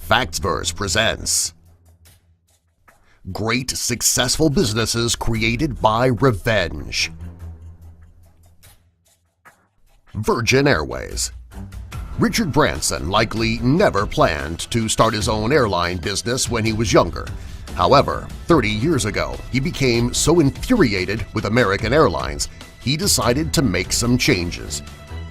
Factsverse presents Great Successful Businesses Created by Revenge. Virgin Airways. Richard Branson likely never planned to start his own airline business when he was younger. However, 30 years ago, he became so infuriated with American Airlines he decided to make some changes.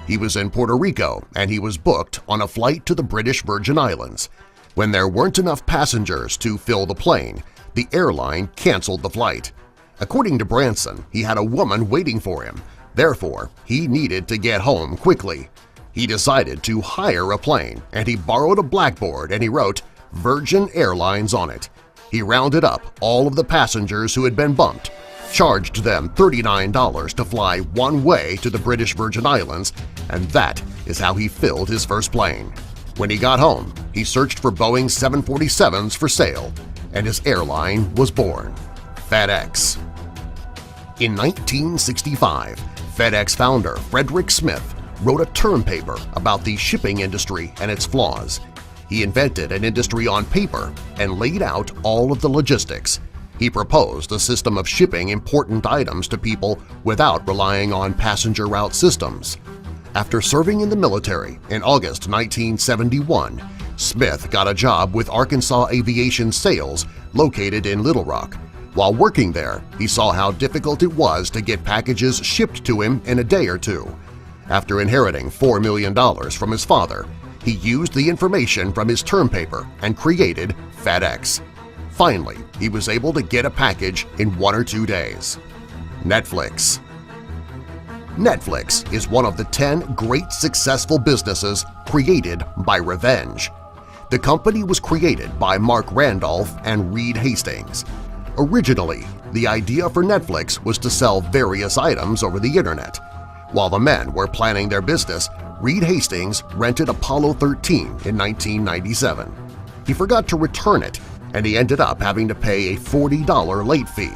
He was in Puerto Rico and he was booked on a flight to the British Virgin Islands. When there weren't enough passengers to fill the plane, the airline canceled the flight. According to Branson, he had a woman waiting for him. Therefore, he needed to get home quickly. He decided to hire a plane, and he borrowed a blackboard and he wrote Virgin Airlines on it. He rounded up all of the passengers who had been bumped, charged them $39 to fly one way to the British Virgin Islands, and that is how he filled his first plane. When he got home, he searched for Boeing 747s for sale, and his airline was born – FedEx. In 1965, FedEx founder Frederick Smith wrote a term paper about the shipping industry and its flaws. He invented an industry on paper and laid out all of the logistics. He proposed a system of shipping important items to people without relying on passenger route systems. After serving in the military in August 1971, Smith got a job with Arkansas Aviation Sales located in Little Rock. While working there, he saw how difficult it was to get packages shipped to him in a day or two. After inheriting $4 million from his father, he used the information from his term paper and created FedEx. Finally, he was able to get a package in 1 or 2 days. Netflix. Netflix is one of the 10 great successful businesses created by revenge. The company was created by Mark Randolph and Reed Hastings. Originally, the idea for Netflix was to sell various items over the Internet. While the men were planning their business, Reed Hastings rented Apollo 13 in 1997. He forgot to return it, and he ended up having to pay a $40 late fee.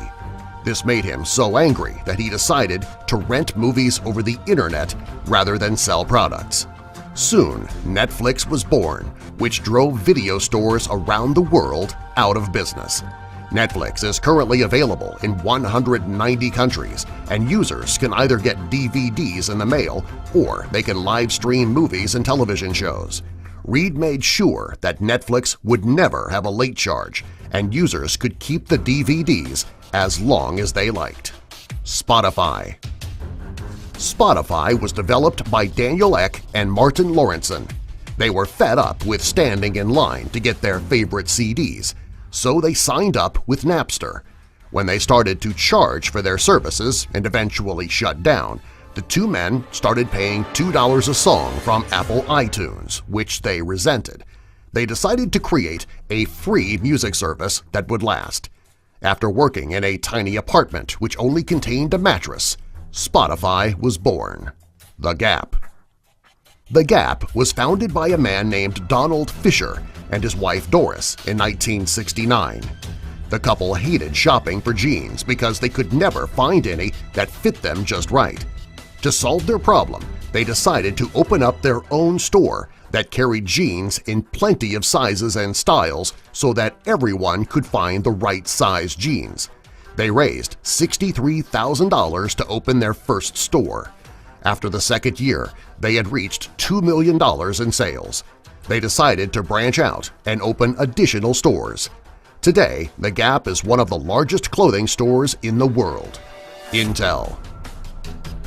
This made him so angry that he decided to rent movies over the Internet rather than sell products. Soon, Netflix was born, which drove video stores around the world out of business. Netflix is currently available in 190 countries, and users can either get DVDs in the mail or they can live stream movies and television shows. Reed made sure that Netflix would never have a late charge, and users could keep the DVDs as long as they liked. Spotify. Spotify was developed by Daniel Ek and Martin Lawrenson. They were fed up with standing in line to get their favorite CDs, so they signed up with Napster. When they started to charge for their services and eventually shut down, the two men started paying $2 a song from Apple iTunes, which they resented. They decided to create a free music service that would last. After working in a tiny apartment which only contained a mattress, Spotify was born. The Gap. The Gap was founded by a man named Donald Fisher and his wife Doris in 1969. The couple hated shopping for jeans because they could never find any that fit them just right. To solve their problem, they decided to open up their own store that carried jeans in plenty of sizes and styles so that everyone could find the right size jeans. They raised $63,000 to open their first store. After the second year, they had reached $2 million in sales. They decided to branch out and open additional stores. Today, The Gap is one of the largest clothing stores in the world. Intel.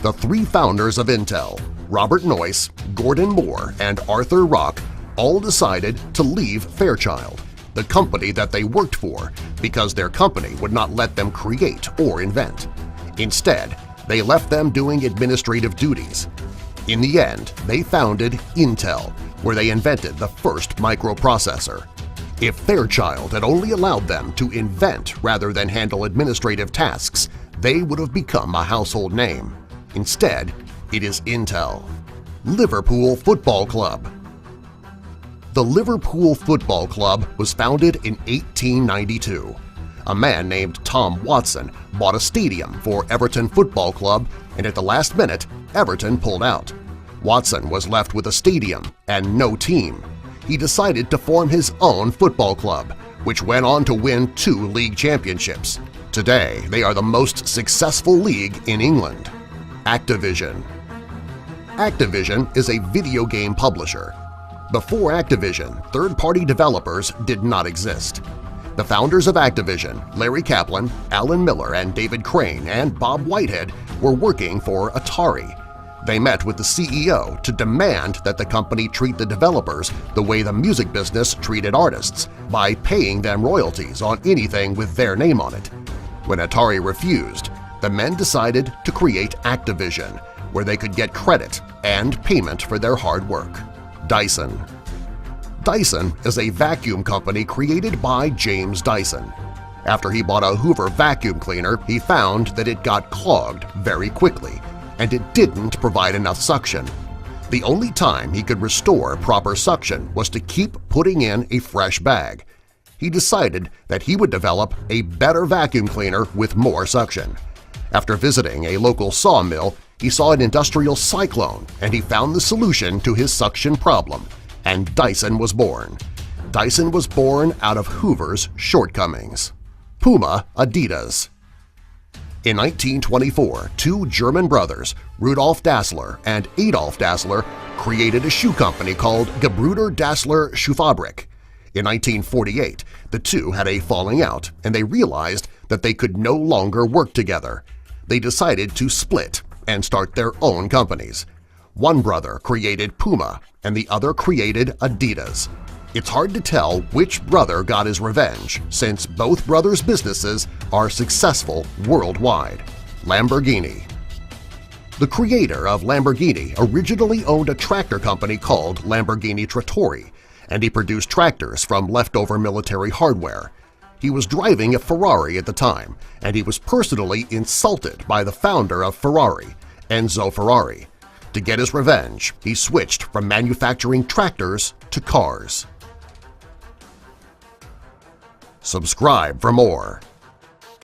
The three founders of Intel, Robert Noyce, Gordon Moore, and Arthur Rock, all decided to leave Fairchild, the company that they worked for, because their company would not let them create or invent. Instead, they left them doing administrative duties. In the end, they founded Intel, where they invented the first microprocessor. If Fairchild had only allowed them to invent rather than handle administrative tasks, they would have become a household name. Instead, it is Intel. Liverpool Football Club. The Liverpool Football Club was founded in 1892. A man named Tom Watson bought a stadium for Everton Football Club, and at the last minute, Everton pulled out. Watson was left with a stadium and no team. he decided to form his own football club, which went on to win 2 league championships. Today, they are the most successful league in England. Activision. Activision is a video game publisher. Before Activision, third-party developers did not exist. The founders of Activision, Larry Kaplan, Alan Miller, and David Crane, and Bob Whitehead were working for Atari. They met with the CEO to demand that the company treat the developers the way the music business treated artists, by paying them royalties on anything with their name on it. When Atari refused, the men decided to create Activision, where they could get credit and payment for their hard work. Dyson. Dyson is a vacuum company created by James Dyson. After he bought a Hoover vacuum cleaner, he found that it got clogged very quickly, and it didn't provide enough suction. The only time he could restore proper suction was to keep putting in a fresh bag. He decided that he would develop a better vacuum cleaner with more suction. After visiting a local sawmill, he saw an industrial cyclone and he found the solution to his suction problem, and Dyson was born. Dyson was born out of Hoover's shortcomings. Puma Adidas. In 1924, 2 German brothers, Rudolf Dassler and Adolf Dassler, created a shoe company called Gebrüder Dassler Schuhfabrik. In 1948, the two had a falling out, and they realized that they could no longer work together. They decided to split and start their own companies. One brother created Puma, and the other created Adidas. It's hard to tell which brother got his revenge, since both brothers' businesses are successful worldwide. Lamborghini. The creator of Lamborghini originally owned a tractor company called Lamborghini Trattori, and he produced tractors from leftover military hardware. He was driving a Ferrari at the time, and he was personally insulted by the founder of Ferrari, Enzo Ferrari. To get his revenge, he switched from manufacturing tractors to cars. Subscribe for more.